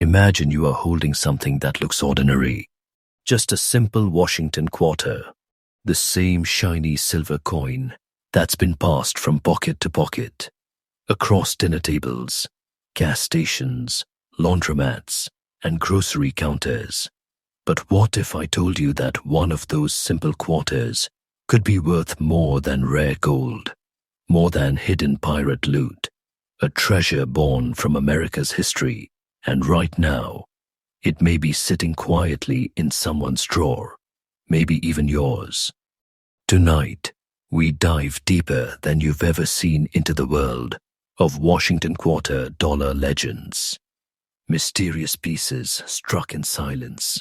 Imagine you are holding something that looks ordinary. Just a simple Washington quarter. The same shiny silver coin that's been passed from pocket to pocket, across dinner tables, gas stations, laundromats, and grocery counters. But what if I told you that one of those simple quarters could be worth more than rare gold, more than hidden pirate loot, a treasure born from America's history, and right now, it may be sitting quietly in someone's drawer, maybe even yours. Tonight, we dive deeper than you've ever seen into the world of Washington Quarter dollar legends. Mysterious pieces struck in silence,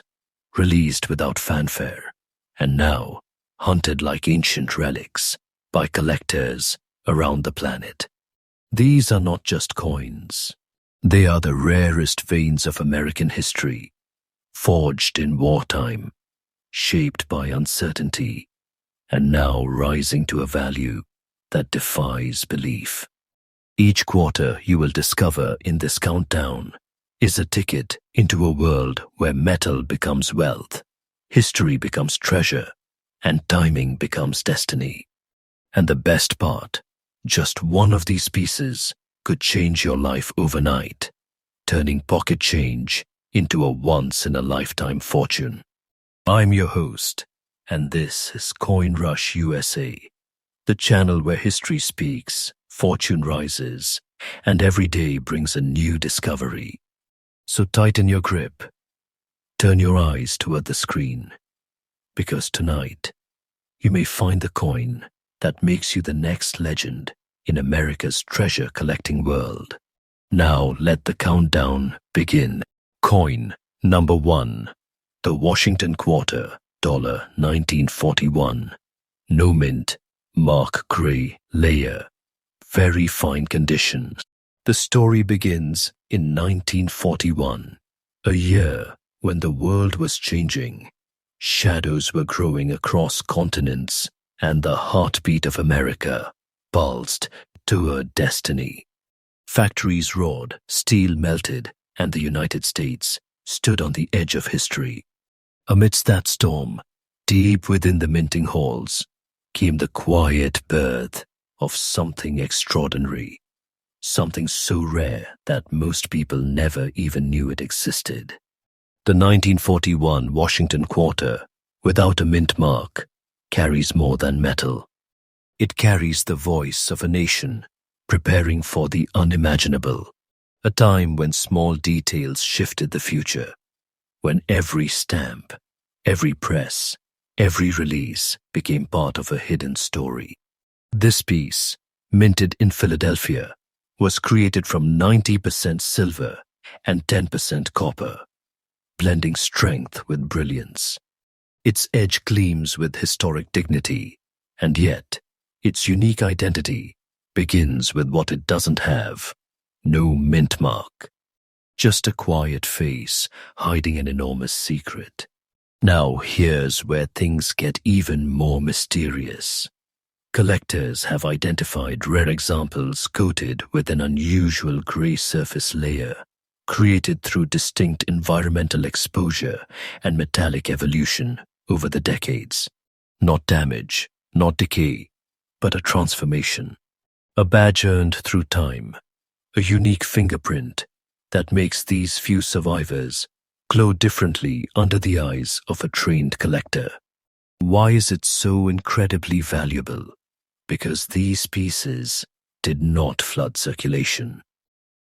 released without fanfare, and now hunted like ancient relics by collectors around the planet. These are not just coins. They are the rarest veins of American history, forged in wartime, shaped by uncertainty, and now rising to a value that defies belief. Each quarter you will discover in this countdown is a ticket into a world where metal becomes wealth, history becomes treasure, and timing becomes destiny. And the best part, just one of these pieces could change your life overnight, turning pocket change into a once-in-a-lifetime fortune. I'm your host, and this is Coin Rush USA, the channel where history speaks, fortune rises, and every day brings a new discovery. So tighten your grip, turn your eyes toward the screen, because tonight you may find the coin that makes you the next legend in America's treasure-collecting world. Now let the countdown begin. Coin number 1, the Washington Quarter, $1941. No mint, mark gray layer, very fine condition. The story begins in 1941, a year when the world was changing. Shadows were growing across continents, and the heartbeat of America pulsed toward destiny. Factories roared, steel melted, and the United States stood on the edge of history. Amidst that storm, deep within the minting halls, came the quiet birth of something extraordinary, something so rare that most people never even knew it existed. The 1941 Washington Quarter, without a mint mark, carries more than metal. It carries the voice of a nation preparing for the unimaginable, a time when small details shifted the future, when every stamp, every press, every release became part of a hidden story. This piece, minted in Philadelphia, was created from 90% silver and 10% copper, blending strength with brilliance. Its edge gleams with historic dignity, and yet its unique identity begins with what it doesn't have: no mint mark. Just a quiet face hiding an enormous secret. Now here's where things get even more mysterious. Collectors have identified rare examples coated with an unusual gray surface layer, created through distinct environmental exposure and metallic evolution over the decades. Not damage, not decay, but a transformation. A badge earned through time, a unique fingerprint that makes these few survivors glow differently under the eyes of a trained collector. Why is it so incredibly valuable? Because these pieces did not flood circulation.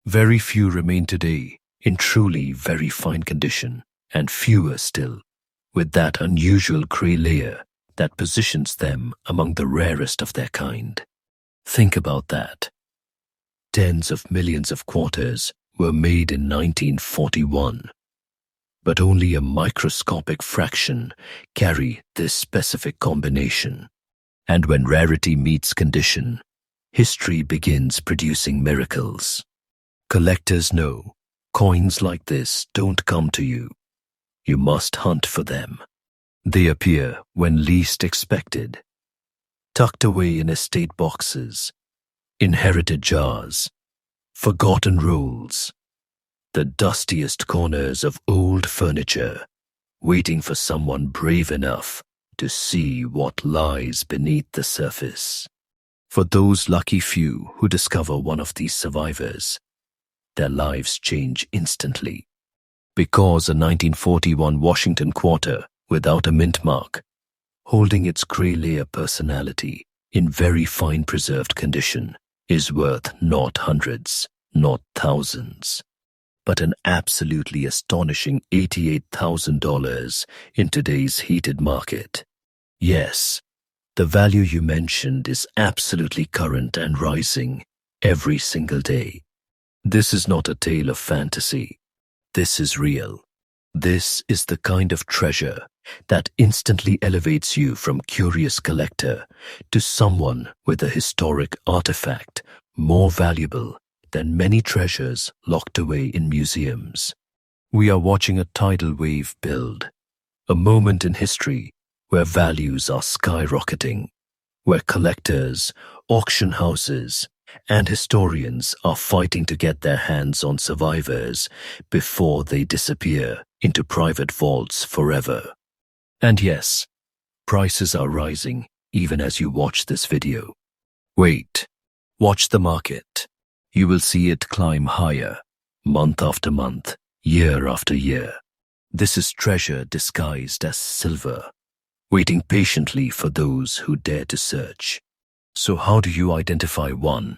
Very few remain today in truly very fine condition, and fewer still with that unusual gray layer that positions them among the rarest of their kind. Think about that. Tens of millions of quarters were made in 1941, but only a microscopic fraction carry this specific combination. And when rarity meets condition, history begins producing miracles. Collectors know coins like this don't come to you. You must hunt for them. They appear when least expected, tucked away in estate boxes, inherited jars, forgotten rolls, the dustiest corners of old furniture, waiting for someone brave enough to see what lies beneath the surface. For those lucky few who discover one of these survivors, their lives change instantly. Because a 1941 Washington quarter without a mint mark, holding its grey layer personality in very fine preserved condition, is worth not hundreds, not thousands, but an absolutely astonishing $88,000 in today's heated market. Yes, the value you mentioned is absolutely current and rising every single day. This is not a tale of fantasy. This is real. This is the kind of treasure that instantly elevates you from curious collector to someone with a historic artifact more valuable than many treasures locked away in museums. We are watching a tidal wave build, a moment in history where values are skyrocketing, where collectors, auction houses, and historians are fighting to get their hands on survivors before they disappear into private vaults forever. And yes, prices are rising even as you watch this video. Wait, watch the market. You will see it climb higher, month after month, year after year. This is treasure disguised as silver, waiting patiently for those who dare to search. So how do you identify one?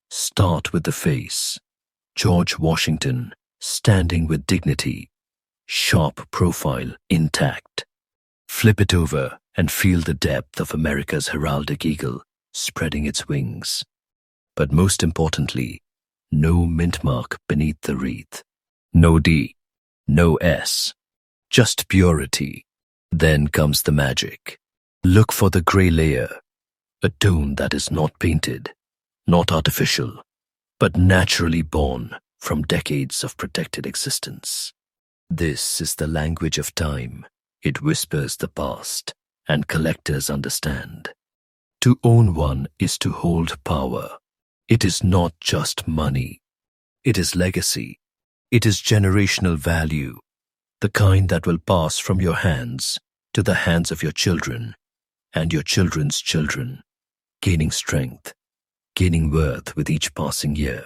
Start with the face. George Washington, standing with dignity, sharp profile intact. Flip it over and feel the depth of America's heraldic eagle spreading its wings. But most importantly, no mint mark beneath the wreath. No D, no S, just purity. Then comes the magic. Look for the grey layer, a tone that is not painted, not artificial, but naturally born from decades of protected existence. This is the language of time. It whispers the past, and collectors understand. To own one is to hold power. It is not just money. It is legacy. It is generational value, the kind that will pass from your hands to the hands of your children and your children's children, gaining strength, gaining worth with each passing year.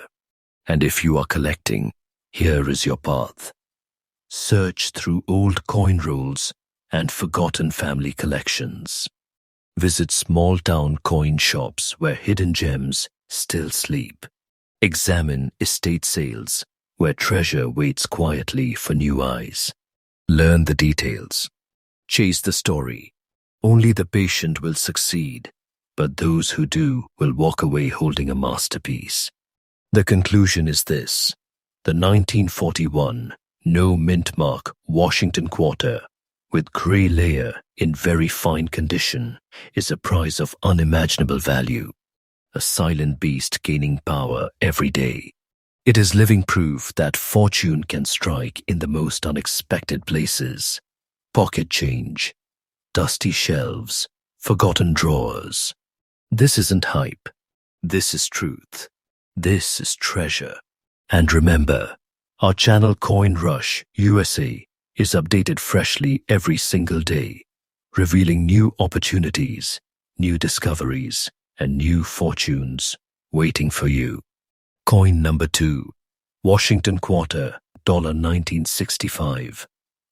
And if you are collecting, here is your path. Search through old coin rolls and forgotten family collections. Visit small-town coin shops where hidden gems still sleep. Examine estate sales where treasure waits quietly for new eyes. Learn the details. Chase the story. Only the patient will succeed, but those who do will walk away holding a masterpiece. The conclusion is this: the 1941 no mint mark Washington quarter with grey layer in very fine condition is a prize of unimaginable value, a silent beast gaining power every day. It is living proof that fortune can strike in the most unexpected places. Pocket change, dusty shelves, forgotten drawers. This isn't hype. This is truth. This is treasure. And remember, our channel Coin Rush USA is updated freshly every single day, revealing new opportunities, new discoveries, and new fortunes waiting for you. Coin number 2, Washington quarter, $1965.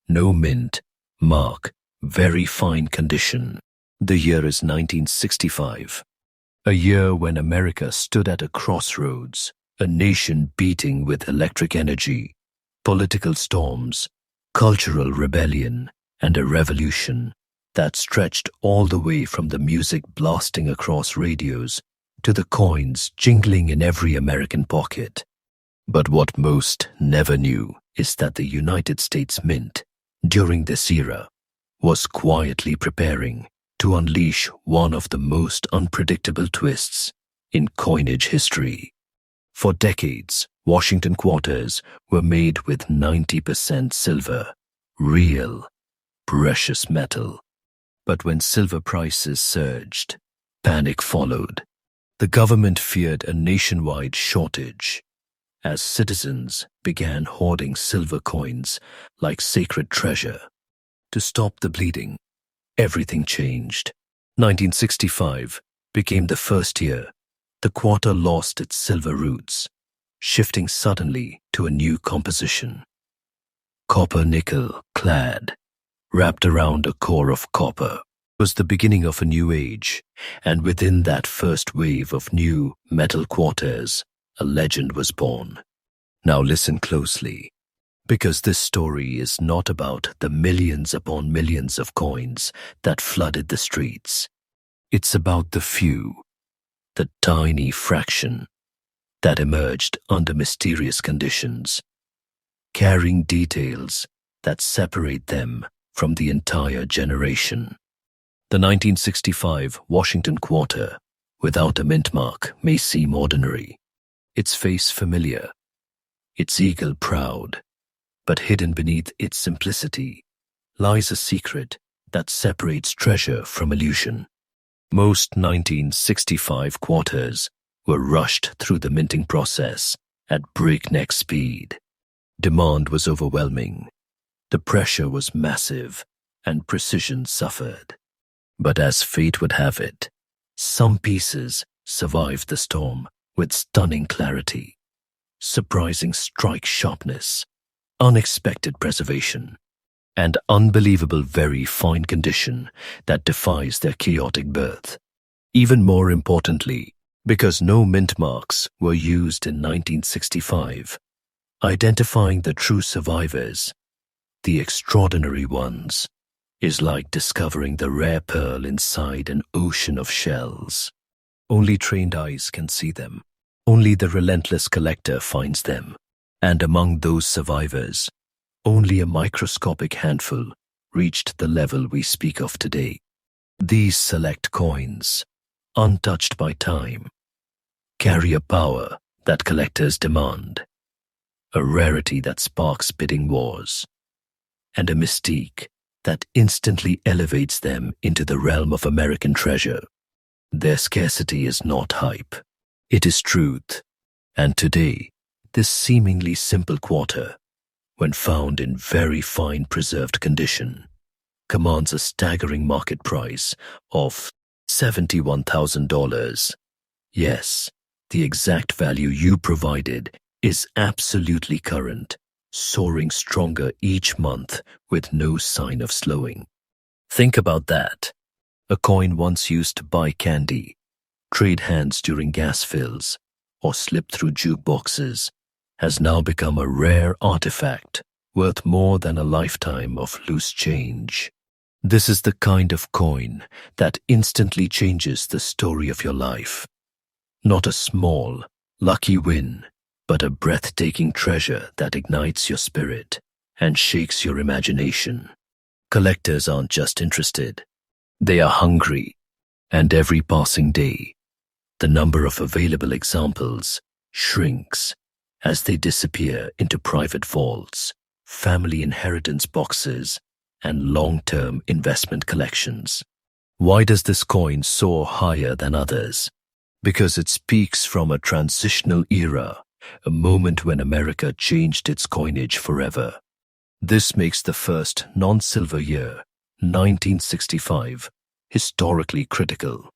No mint, mark, very fine condition. The year is 1965. A year when America stood at a crossroads, a nation beating with electric energy, political storms, cultural rebellion, and a revolution that stretched all the way from the music blasting across radios to the coins jingling in every American pocket. But what most never knew is that the United States Mint, during this era, was quietly preparing to unleash one of the most unpredictable twists in coinage history. For decades, Washington quarters were made with 90% silver, real, precious metal. But when silver prices surged, panic followed. The government feared a nationwide shortage. as citizens began hoarding silver coins like sacred treasure. To stop the bleeding, everything changed. 1965 became the first year the quarter lost its silver roots, shifting suddenly to a new composition. Copper-nickel clad, wrapped around a core of copper, was the beginning of a new age, and within that first wave of new metal quarters, a legend was born. Now listen closely, because this story is not about the millions upon millions of coins that flooded the streets. It's about the few, the tiny fraction that emerged under mysterious conditions, carrying details that separate them from the entire generation. The 1965 Washington quarter, without a mint mark, may seem ordinary, its face familiar, its eagle proud, but hidden beneath its simplicity lies a secret that separates treasure from illusion. Most 1965 quarters were rushed through the minting process at breakneck speed. Demand was overwhelming, the pressure was massive, and precision suffered. But as fate would have it, some pieces survived the storm with stunning clarity, surprising strike sharpness, unexpected preservation, and unbelievable very fine condition that defies their chaotic birth. Even more importantly, because no mint marks were used in 1965, identifying the true survivors, the extraordinary ones, is like discovering the rare pearl inside an ocean of shells. Only trained eyes can see them. Only the relentless collector finds them. And among those survivors, only a microscopic handful reached the level we speak of today. These select coins, untouched by time, carry a power that collectors demand, a rarity that sparks bidding wars, and a mystique that instantly elevates them into the realm of American treasure. Their scarcity is not hype, it is truth. And today, this seemingly simple quarter, when found in very fine preserved condition, commands a staggering market price of $71,000. Yes, the exact value you provided is absolutely current, soaring stronger each month with no sign of slowing. Think about that. A coin once used to buy candy, trade hands during gas fills, or slip through jukeboxes, has now become a rare artifact worth more than a lifetime of loose change. This is the kind of coin that instantly changes the story of your life. Not a small, lucky win, but a breathtaking treasure that ignites your spirit and shakes your imagination. Collectors aren't just interested, they are hungry, and every passing day, the number of available examples shrinks as they disappear into private vaults, family inheritance boxes, and long-term investment collections. Why does this coin soar higher than others? Because it speaks from a transitional era, a moment when America changed its coinage forever. This makes the first non-silver year, 1965, historically critical.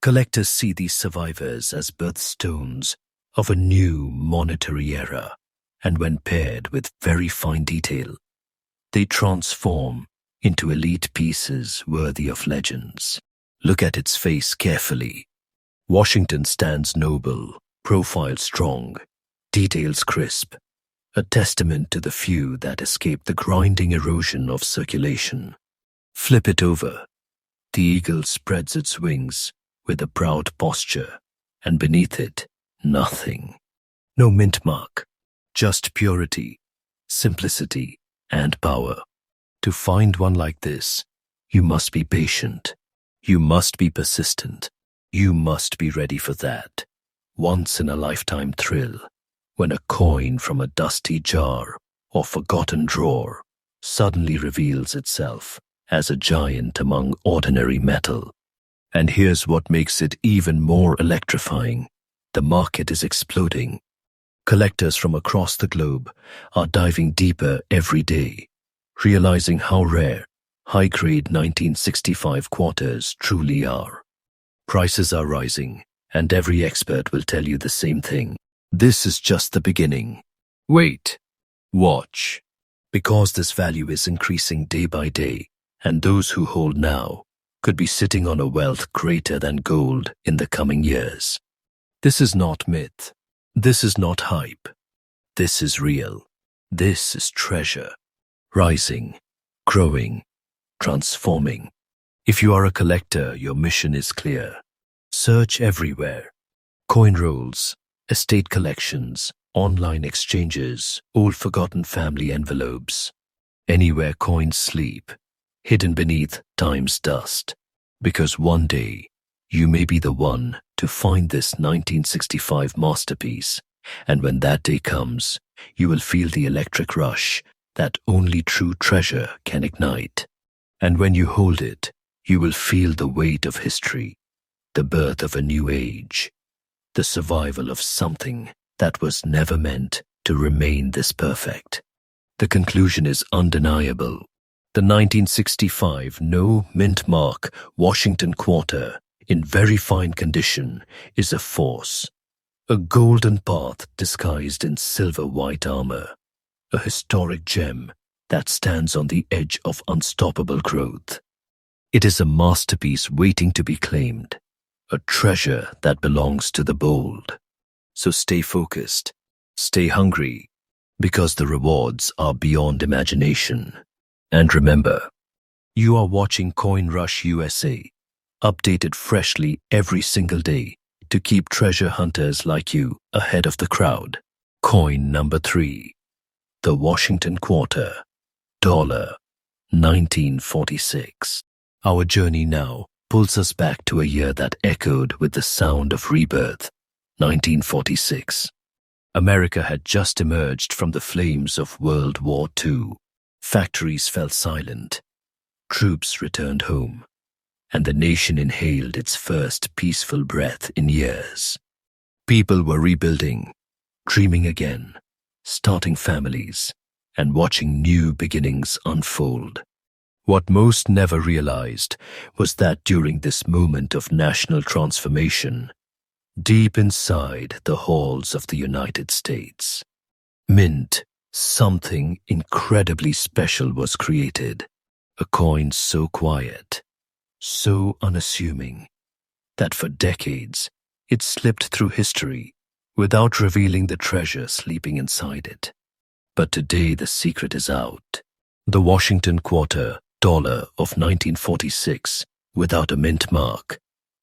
Collectors see these survivors as birthstones of a new monetary era, and when paired with very fine detail, they transform into elite pieces worthy of legends. Look at its face carefully. Washington stands noble, profile strong, details crisp, a testament to the few that escape the grinding erosion of circulation. Flip it over. The eagle spreads its wings with a proud posture, and beneath it, nothing. No mint mark, just purity, simplicity, and power. To find one like this, you must be patient. You must be persistent. You must be ready for that once-in-a-lifetime thrill when a coin from a dusty jar or forgotten drawer suddenly reveals itself as a giant among ordinary metal. And here's what makes it even more electrifying. The market is exploding. Collectors from across the globe are diving deeper every day, realizing how rare high-grade 1965 quarters truly are. Prices are rising, and every expert will tell you the same thing. This is just the beginning. Wait. Watch. Because this value is increasing day by day, and those who hold now could be sitting on a wealth greater than gold in the coming years. This is not myth. This is not hype. This is real. This is treasure. Rising, growing, transforming. If you are a collector, your mission is clear. Search everywhere. Coin rolls, estate collections, online exchanges, old forgotten family envelopes. Anywhere coins sleep, hidden beneath time's dust. Because one day, you may be the one to find this 1965 masterpiece, and when that day comes, you will feel the electric rush that only true treasure can ignite. And when you hold it, you will feel the weight of history, the birth of a new age, the survival of something that was never meant to remain this perfect. The conclusion is undeniable. The 1965 Mintmark Washington quarter, in very fine condition, is a force. A golden path disguised in silver-white armor. A historic gem that stands on the edge of unstoppable growth. It is a masterpiece waiting to be claimed. A treasure that belongs to the bold. So stay focused, stay hungry, because the rewards are beyond imagination. And remember, you are watching Coin Rush USA, updated freshly every single day to keep treasure hunters like you ahead of the crowd. Coin number 3, the Washington Quarter, $1946. Our journey now pulls us back to a year that echoed with the sound of rebirth, 1946. America had just emerged from the flames of World War II. Factories fell silent. Troops returned home, and the nation inhaled its first peaceful breath in years. People were rebuilding, dreaming again, starting families, and watching new beginnings unfold. What most never realized was that during this moment of national transformation, deep inside the halls of the United States, something incredibly special was created. A coin so quiet, so unassuming, that for decades it slipped through history without revealing the treasure sleeping inside it. But today the secret is out. The Washington Quarter dollar of 1946, without a mint mark,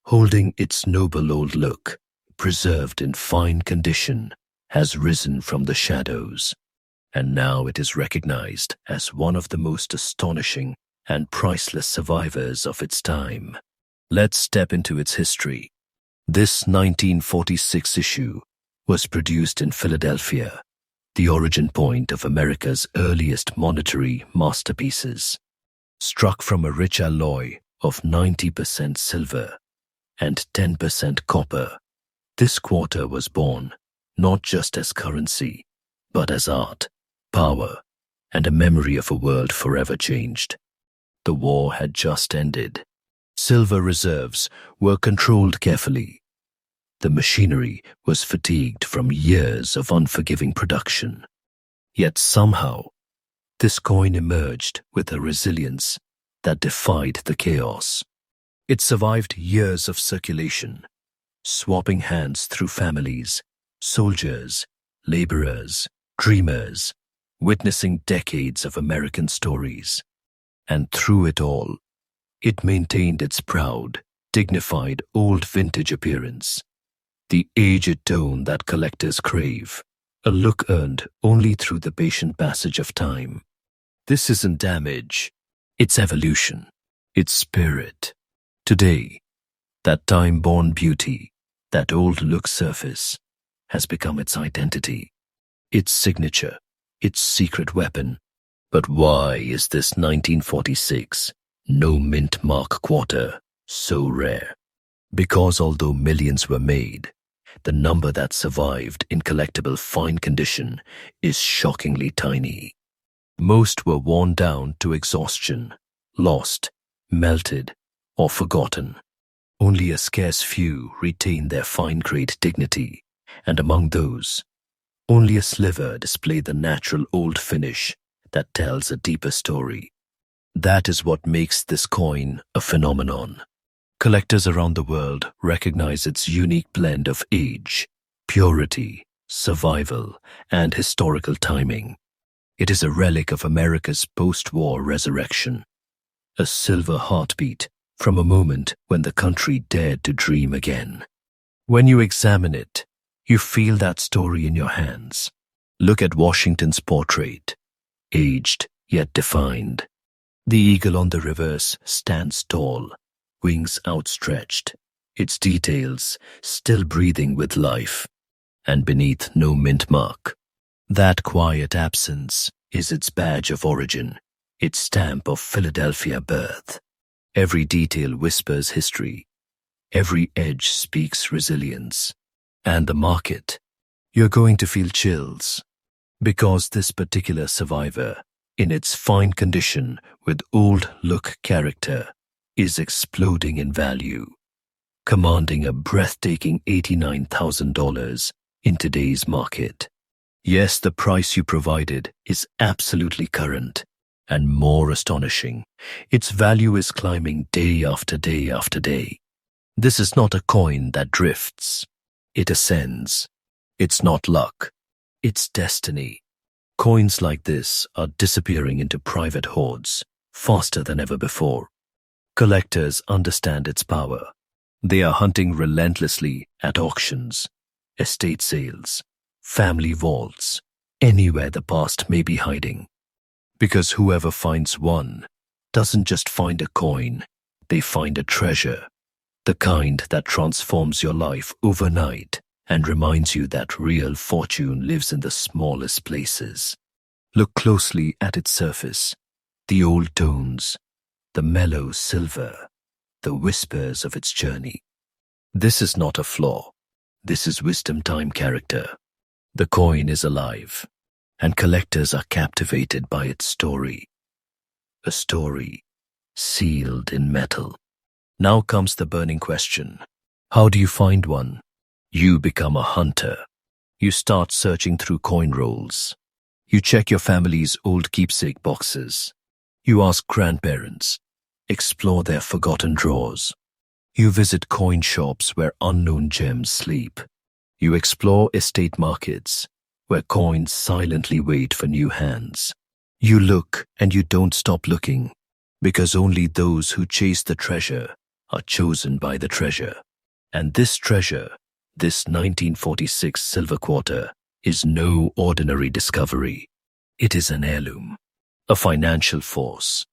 holding its noble old look, preserved in fine condition, has risen from the shadows, and now it is recognized as one of the most astonishing and priceless survivors of its time. Let's step into its history. This 1946 issue was produced in Philadelphia, the origin point of America's earliest monetary masterpieces. Struck from a rich alloy of 90% silver and 10% copper, this quarter was born not just as currency, but as art, power, and a memory of a world forever changed. The war had just ended. Silver reserves were controlled carefully. The machinery was fatigued from years of unforgiving production. Yet somehow, this coin emerged with a resilience that defied the chaos. It survived years of circulation, swapping hands through families, soldiers, laborers, dreamers, witnessing decades of American stories. And through it all, it maintained its proud, dignified old vintage appearance, the aged tone that collectors crave, a look earned only through the patient passage of time. This isn't damage, it's evolution, it's spirit. Today, that time-born beauty, that old look surface, has become its identity, its signature, its secret weapon. But why is this 1946 Mintmark quarter so rare? Because although millions were made, the number that survived in collectible fine condition is shockingly tiny. Most were worn down to exhaustion, lost, melted, or forgotten. Only a scarce few retain their fine-grade dignity, and among those, only a sliver display the natural old finish that tells a deeper story. That is what makes this coin a phenomenon. Collectors around the world recognize its unique blend of age, purity, survival, and historical timing. It is a relic of America's post-war resurrection, a silver heartbeat from a moment when the country dared to dream again. When you examine it, you feel that story in your hands. Look at Washington's portrait, aged yet defined. The eagle on the reverse stands tall, wings outstretched, its details still breathing with life, and beneath no mint mark. That quiet absence is its badge of origin, its stamp of Philadelphia birth. Every detail whispers history, every edge speaks resilience. And the market, you're going to feel chills, because this particular survivor, in its fine condition with old look character, is exploding in value, commanding a breathtaking $89,000 in today's market. Yes, the price you provided is absolutely current, and more astonishing, its value is climbing day after day after day. This is not a coin that drifts. It ascends. It's not luck. It's destiny. Coins like this are disappearing into private hoards faster than ever before. Collectors understand its power. They are hunting relentlessly at auctions, estate sales, family vaults, anywhere the past may be hiding. Because whoever finds one doesn't just find a coin, they find a treasure. The kind that transforms your life overnight and reminds you that real fortune lives in the smallest places. Look closely at its surface, the old tones, the mellow silver, the whispers of its journey. This is not a flaw. This is wisdom time character. The coin is alive, and collectors are captivated by its story. A story sealed in metal. Now comes the burning question. How do you find one? You become a hunter. You start searching through coin rolls. You check your family's old keepsake boxes. You ask grandparents. Explore their forgotten drawers. You visit coin shops where unknown gems sleep. You explore estate markets where coins silently wait for new hands. You look and you don't stop looking, because only those who chase the treasure are chosen by the treasure. And this treasure, this 1946 silver quarter, is no ordinary discovery. It is an heirloom, a financial force,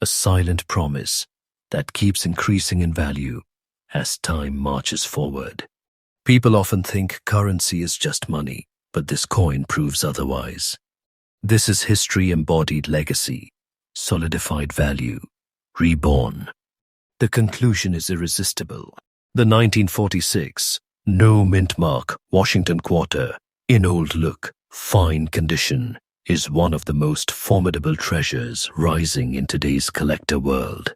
a silent promise that keeps increasing in value as time marches forward. People often think currency is just money, but this coin proves otherwise. This is history-embodied legacy, solidified value, reborn. The conclusion is irresistible. The 1946 no Mintmark Washington quarter, in old look, fine condition, is one of the most formidable treasures rising in today's collector world.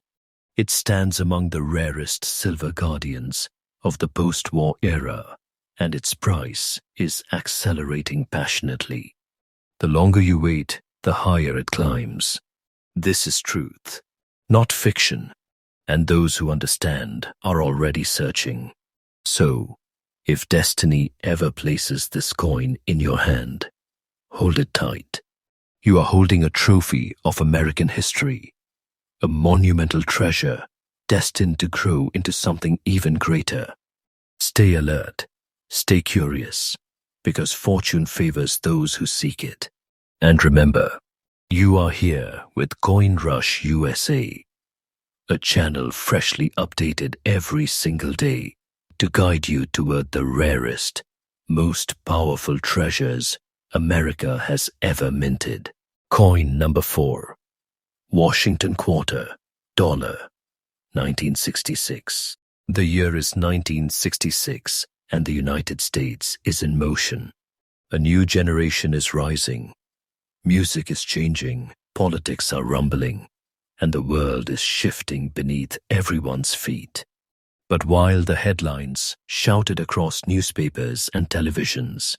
It stands among the rarest silver guardians of the post-war era, and its price is accelerating passionately. The longer you wait, the higher it climbs. This is truth, not fiction, and those who understand are already searching. So, if destiny ever places this coin in your hand, hold it tight. You are holding a trophy of American history, a monumental treasure destined to grow into something even greater. Stay alert, stay curious, because fortune favors those who seek it. And remember, you are here with Coin Rush USA, a channel freshly updated every single day to guide you toward the rarest, most powerful treasures America has ever minted. Coin number 4, Washington Quarter, $, 1966. The year is 1966, and the United States is in motion. A new generation is rising. Music is changing, politics are rumbling, and the world is shifting beneath everyone's feet. But while the headlines shouted across newspapers and televisions,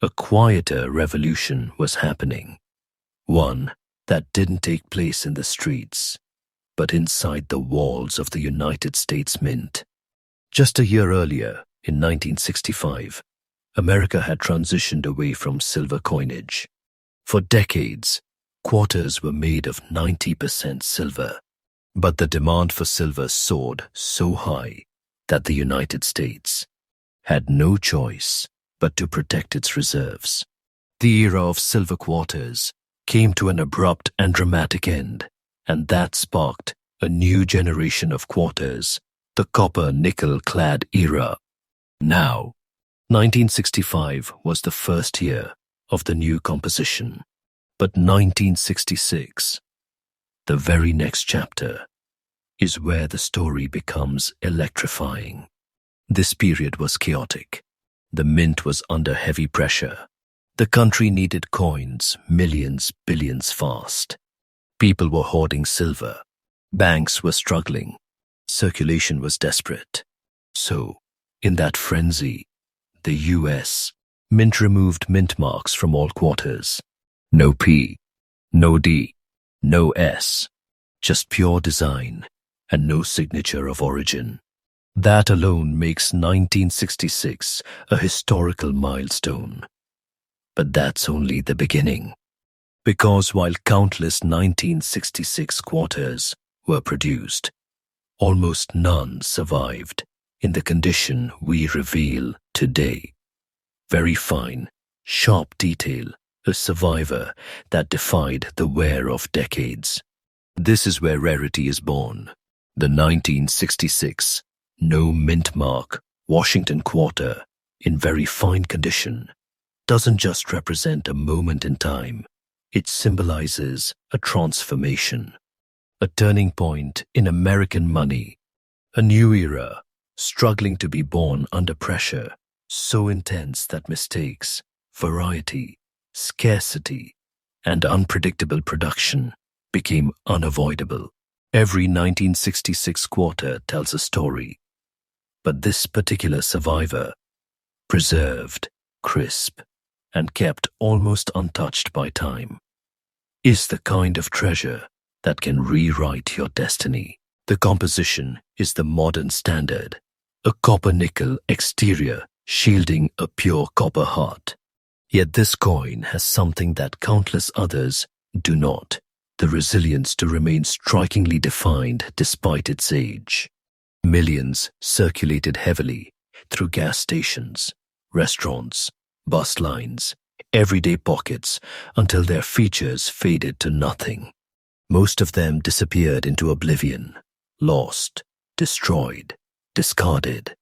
a quieter revolution was happening. One that didn't take place in the streets, but inside the walls of the United States Mint. Just a year earlier, in 1965, America had transitioned away from silver coinage. For decades, quarters were made of 90% silver. But the demand for silver soared so high that the United States had no choice but to protect its reserves. The era of silver quarters came to an abrupt and dramatic end, and that sparked a new generation of quarters, the copper-nickel-clad era. Now, 1965 was the first year of the new composition, but 1966, the very next chapter, is where the story becomes electrifying. This period was chaotic. The mint was under heavy pressure. The country needed coins, millions, billions fast. People were hoarding silver. Banks were struggling. Circulation was desperate. So, in that frenzy, the U.S. Mint removed mint marks from all quarters. No P, no D, no S, just pure design and no signature of origin. That alone makes 1966 a historical milestone. But that's only the beginning. Because while countless 1966 quarters were produced, almost none survived in the condition we reveal today. Very fine, sharp detail, a survivor that defied the wear of decades. This is where rarity is born. The 1966 no Mintmark Washington quarter in very fine condition doesn't just represent a moment in time. It symbolizes a transformation, a turning point in American money, a new era struggling to be born under pressure so intense that mistakes, variety, scarcity, and unpredictable production became unavoidable. Every 1966 quarter tells a story, but this particular survivor, preserved, crisp, and kept almost untouched by time, is the kind of treasure that can rewrite your destiny. The composition is the modern standard, a copper-nickel exterior shielding a pure copper heart. Yet this coin has something that countless others do not, the resilience to remain strikingly defined despite its age. Millions circulated heavily through gas stations, restaurants, bus lines, everyday pockets until their features faded to nothing. Most of them disappeared into oblivion, lost, destroyed, discarded.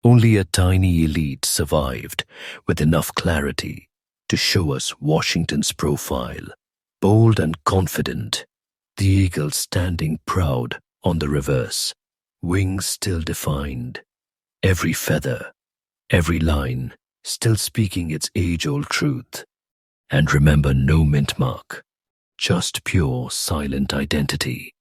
Only a tiny elite survived with enough clarity to show us Washington's profile, bold and confident, the eagle standing proud on the reverse, wings still defined, every feather, every line still speaking its age-old truth. And remember, no Mintmark, just pure silent identity.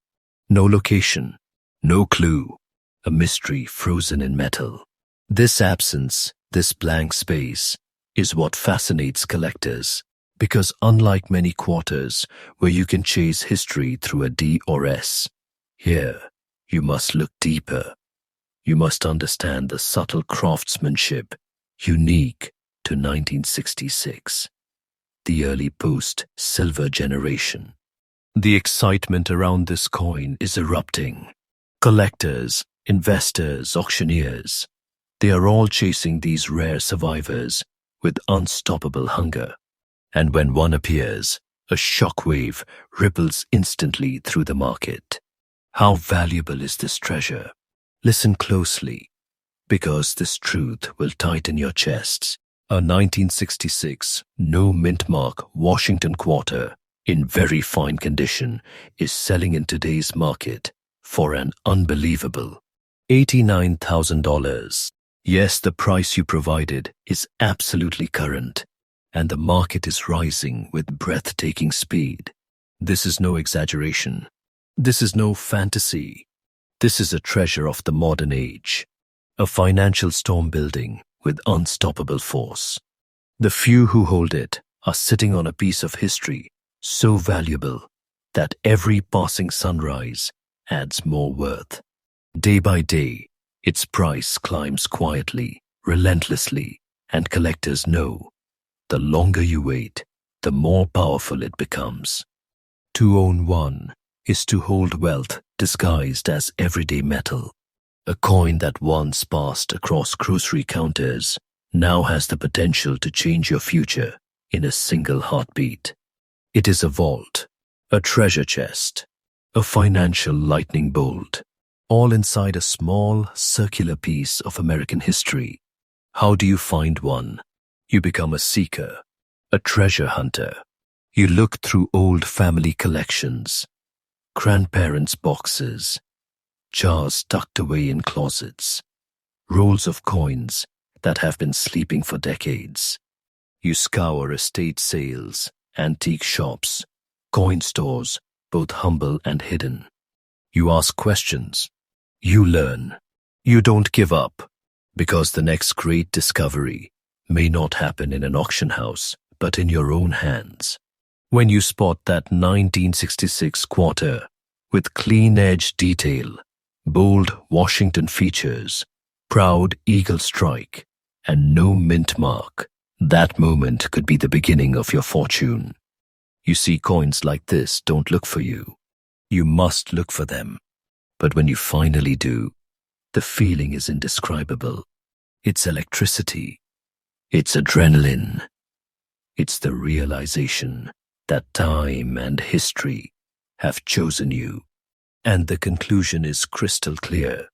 No location, no clue, a mystery frozen in metal. This absence, this blank space, is what fascinates collectors, because unlike many quarters where you can chase history through a D or S, here you must look deeper. You must understand the subtle craftsmanship unique to 1966, the early post-silver generation. The excitement around this coin is erupting. Collectors, investors, auctioneers, they are all chasing these rare survivors with unstoppable hunger. And when one appears, a shockwave ripples instantly through the market. How valuable is this treasure? Listen closely, because this truth will tighten your chests. A 1966 no Mintmark Washington quarter in very fine condition is selling in today's market for an unbelievable $89,000. Yes, the price you provided is absolutely current, and the market is rising with breathtaking speed. This is no exaggeration. This is no fantasy. This is a treasure of the modern age, a financial storm building with unstoppable force. The few who hold it are sitting on a piece of history so valuable that every passing sunrise adds more worth. Day by day, its price climbs quietly, relentlessly, and collectors know the longer you wait, the more powerful it becomes. To own one is to hold wealth disguised as everyday metal. A coin that once passed across grocery counters now has the potential to change your future in a single heartbeat. It is a vault, a treasure chest, a financial lightning bolt, all inside a small, circular piece of American history. How do you find one? You become a seeker, a treasure hunter. You look through old family collections, grandparents' boxes, jars tucked away in closets, rolls of coins that have been sleeping for decades. You scour estate sales, antique shops, coin stores, both humble and hidden. You ask questions. You learn. You don't give up, because the next great discovery may not happen in an auction house, but in your own hands. When you spot that 1966 quarter with clean-edge detail, bold Washington features, proud eagle strike, and no mint mark, that moment could be the beginning of your fortune. You see, coins like this don't look for you. You must look for them. But when you finally do, the feeling is indescribable. It's electricity. It's adrenaline. It's the realization that time and history have chosen you. And the conclusion is crystal clear.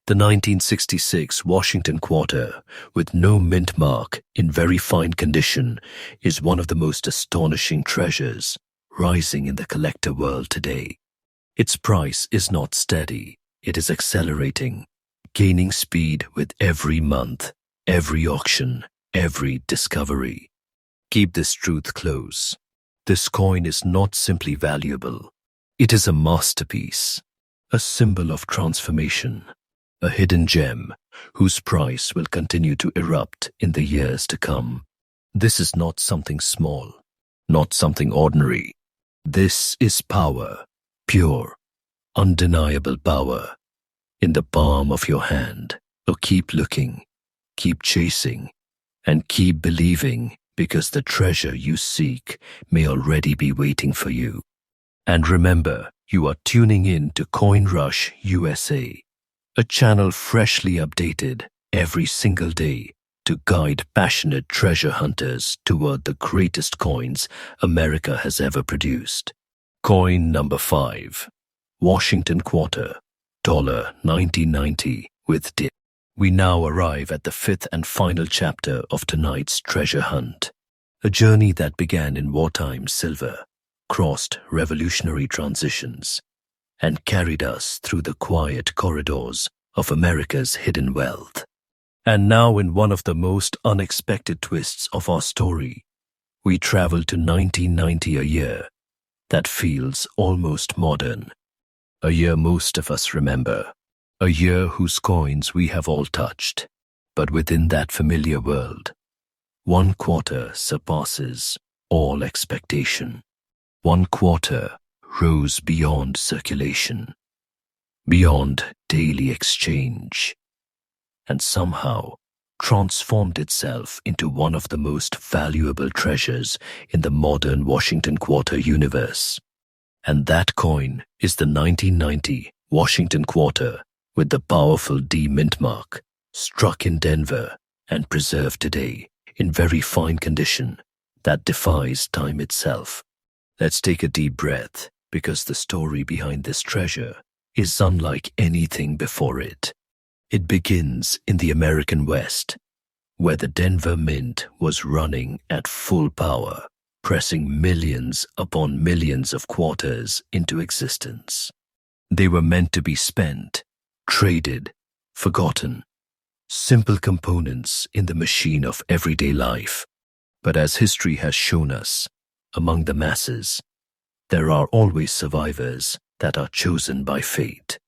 The 1966 Washington quarter, with no mint mark, in very fine condition, is one of the most astonishing treasures rising in the collector world today. Its price is not steady. It is accelerating, gaining speed with every month, every auction, every discovery. Keep this truth close. This coin is not simply valuable. It is a masterpiece, a symbol of transformation, a hidden gem whose price will continue to erupt in the years to come. This is not something small, not something ordinary. This is power, pure, undeniable power, in the palm of your hand. So keep looking, keep chasing, and keep believing, because the treasure you seek may already be waiting for you. And remember, you are tuning in to Coin Rush USA, a channel freshly updated every single day to guide passionate treasure hunters toward the greatest coins America has ever produced. Coin number 5, Washington Quarter, $19.90 with dip. We now arrive at the 5th and final chapter of tonight's treasure hunt, a journey that began in wartime silver, crossed revolutionary transitions, and carried us through the quiet corridors of America's hidden wealth. And now, in one of the most unexpected twists of our story, we travel to 1990, a year that feels almost modern, a year most of us remember, a year whose coins we have all touched. But within that familiar world, one quarter surpasses all expectation. One quarter rose beyond circulation, beyond daily exchange, and somehow transformed itself into one of the most valuable treasures in the modern Washington Quarter universe. And that coin is the 1990 Washington Quarter with the powerful D Mintmark, struck in Denver and preserved today in very fine condition that defies time itself. Let's take a deep breath, because the story behind this treasure is unlike anything before it. It begins in the American West, where the Denver Mint was running at full power, pressing millions upon millions of quarters into existence. They were meant to be spent, traded, forgotten, simple components in the machine of everyday life. But as history has shown us, among the masses, there are always survivors that are chosen by fate.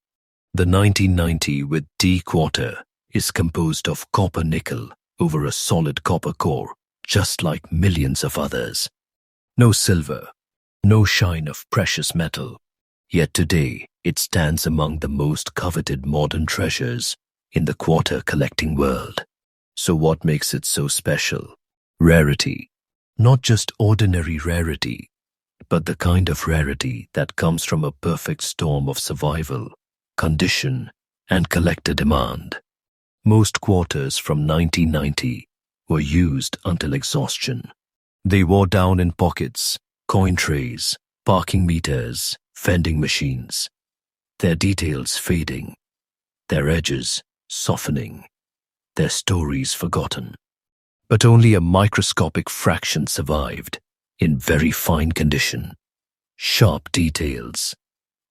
The 1990 with D quarter is composed of copper nickel over a solid copper core, just like millions of others. No silver, no shine of precious metal, yet today it stands among the most coveted modern treasures in the quarter collecting world. So what makes it so special? Rarity. Not just ordinary rarity, but the kind of rarity that comes from a perfect storm of survival, condition, and collector demand. Most quarters from 1990 were used until exhaustion. They wore down in pockets, coin trays, parking meters, vending machines, their details fading, their edges softening, their stories forgotten. But only a microscopic fraction survived, in very fine condition. Sharp details,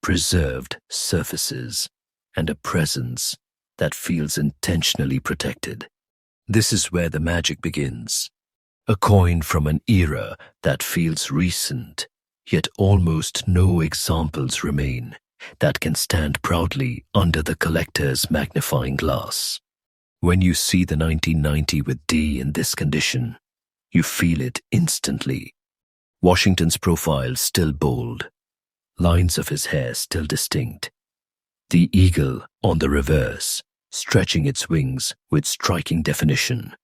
preserved surfaces, and a presence that feels intentionally protected. This is where the magic begins. A coin from an era that feels recent, yet almost no examples remain that can stand proudly under the collector's magnifying glass. When you see the 1990 with D in this condition, you feel it instantly. Washington's profile still bold, lines of his hair still distinct. The eagle on the reverse, stretching its wings with striking definition.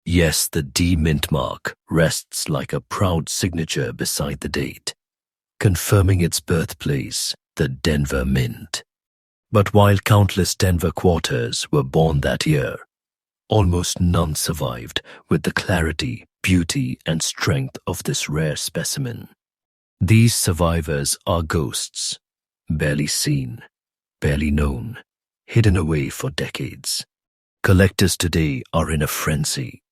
Yes, the D Mintmark rests like a proud signature beside the date, confirming its birthplace, the Denver Mint. But while countless Denver quarters were born that year, almost none survived with the clarity, beauty, and strength of this rare specimen. These survivors are ghosts, barely seen, barely known, hidden away for decades. Collectors today are in a frenzy.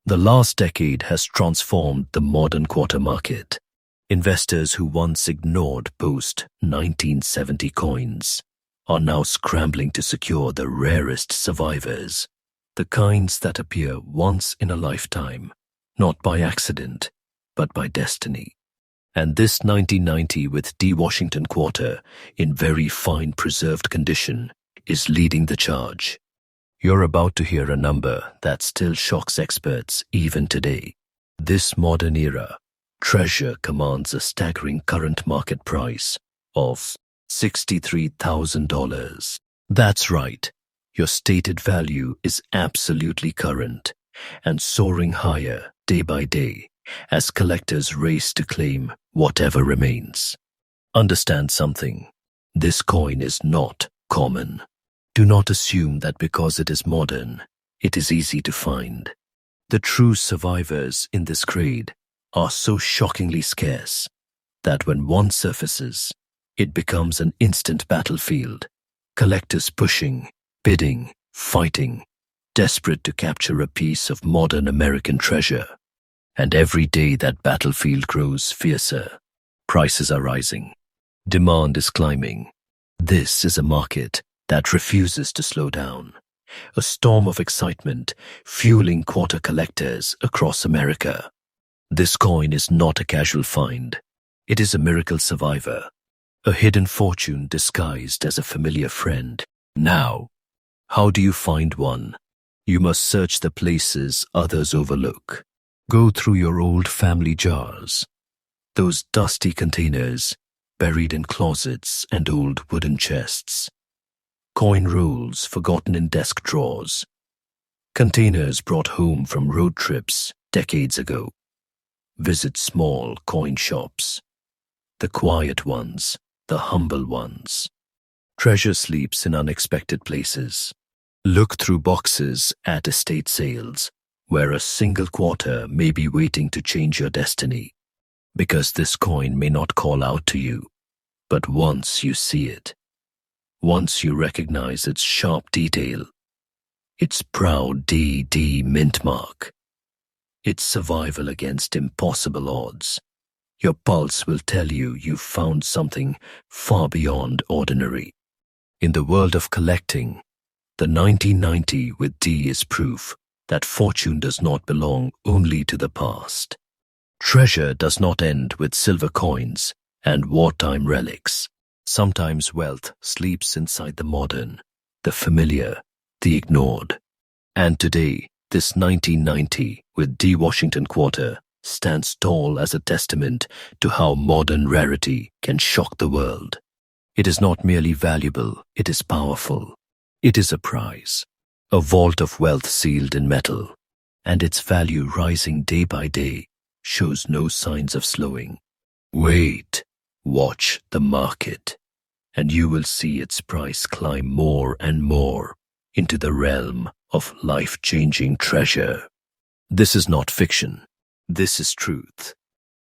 The last decade has transformed the modern quarter market. Investors who once ignored post-1970 coins are now scrambling to secure the rarest survivors, the kinds that appear once in a lifetime, not by accident, but by destiny. And this 1990 with D Washington quarter, in very fine preserved condition, is leading the charge. You're about to hear a number that still shocks experts even today. This modern era treasure commands a staggering current market price of $63,000. That's right. Your stated value is absolutely current and soaring higher day by day as collectors race to claim whatever remains. Understand something. This coin is not common. Do not assume that because it is modern, it is easy to find. The true survivors in this grade are so shockingly scarce that when one surfaces, it becomes an instant battlefield. Collectors pushing, bidding, fighting, desperate to capture a piece of modern American treasure. And every day that battlefield grows fiercer. Prices are rising. Demand is climbing. This is a market that refuses to slow down. A storm of excitement fueling quarter collectors across America. This coin is not a casual find. It is a miracle survivor. A hidden fortune disguised as a familiar friend. Now, how do you find one? You must search the places others overlook. Go through your old family jars. Those dusty containers buried in closets and old wooden chests. Coin rolls forgotten in desk drawers. Containers brought home from road trips decades ago. Visit small coin shops. The quiet ones, the humble ones. Treasure sleeps in unexpected places. Look through boxes at estate sales, where a single quarter may be waiting to change your destiny. Because this coin may not call out to you, but once you see it, once you recognize its sharp detail, its proud DD Mintmark, its survival against impossible odds, your pulse will tell you you've found something far beyond ordinary. In the world of collecting, The 1990 with D is proof that fortune does not belong only to the past. Treasure does not end with silver coins and wartime relics. Sometimes wealth sleeps inside the modern, the familiar, the ignored. And today, this 1990 with D Washington quarter stands tall as a testament to how modern rarity can shock the world. It is not merely valuable, it is powerful. It is a prize, a vault of wealth sealed in metal, and its value rising day by day shows no signs of slowing. Wait, watch the market, and you will see its price climb more and more into the realm of life-changing treasure. This is not fiction. This is truth.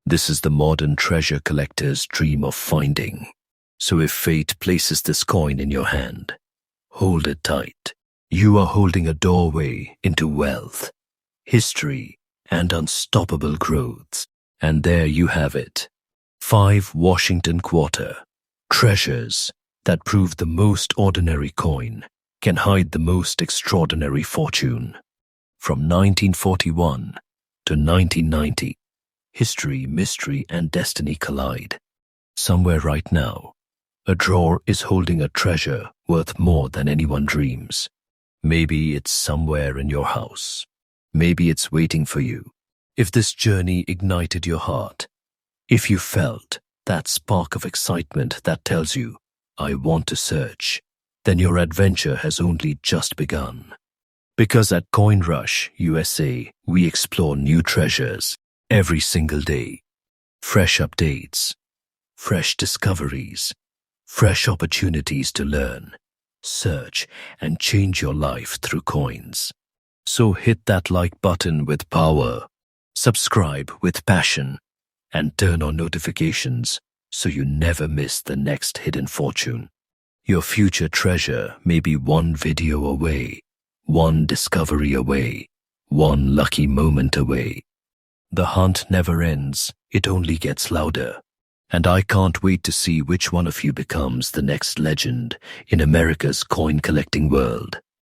This is the modern treasure collector's dream of finding. So if fate places this coin in your hand, hold it tight. You are holding a doorway into wealth, history, and unstoppable growth. And there you have it. 5 Washington quarter. Treasures that prove the most ordinary coin can hide the most extraordinary fortune. From 1941 to 1990, history, mystery, and destiny collide. Somewhere right now, a drawer is holding a treasure worth more than anyone dreams. Maybe it's somewhere in your house. Maybe it's waiting for you. If this journey ignited your heart, if you felt that spark of excitement that tells you, I want to search, then your adventure has only just begun. Because at Coin Rush USA, we explore new treasures every single day. Fresh updates, fresh discoveries, fresh opportunities to learn, search, and change your life through coins. So hit that like button with power, subscribe with passion, and turn on notifications so you never miss the next hidden fortune. Your future treasure may be one video away, one discovery away, one lucky moment away. The hunt never ends, it only gets louder. And I can't wait to see which one of you becomes the next legend in America's coin collecting world.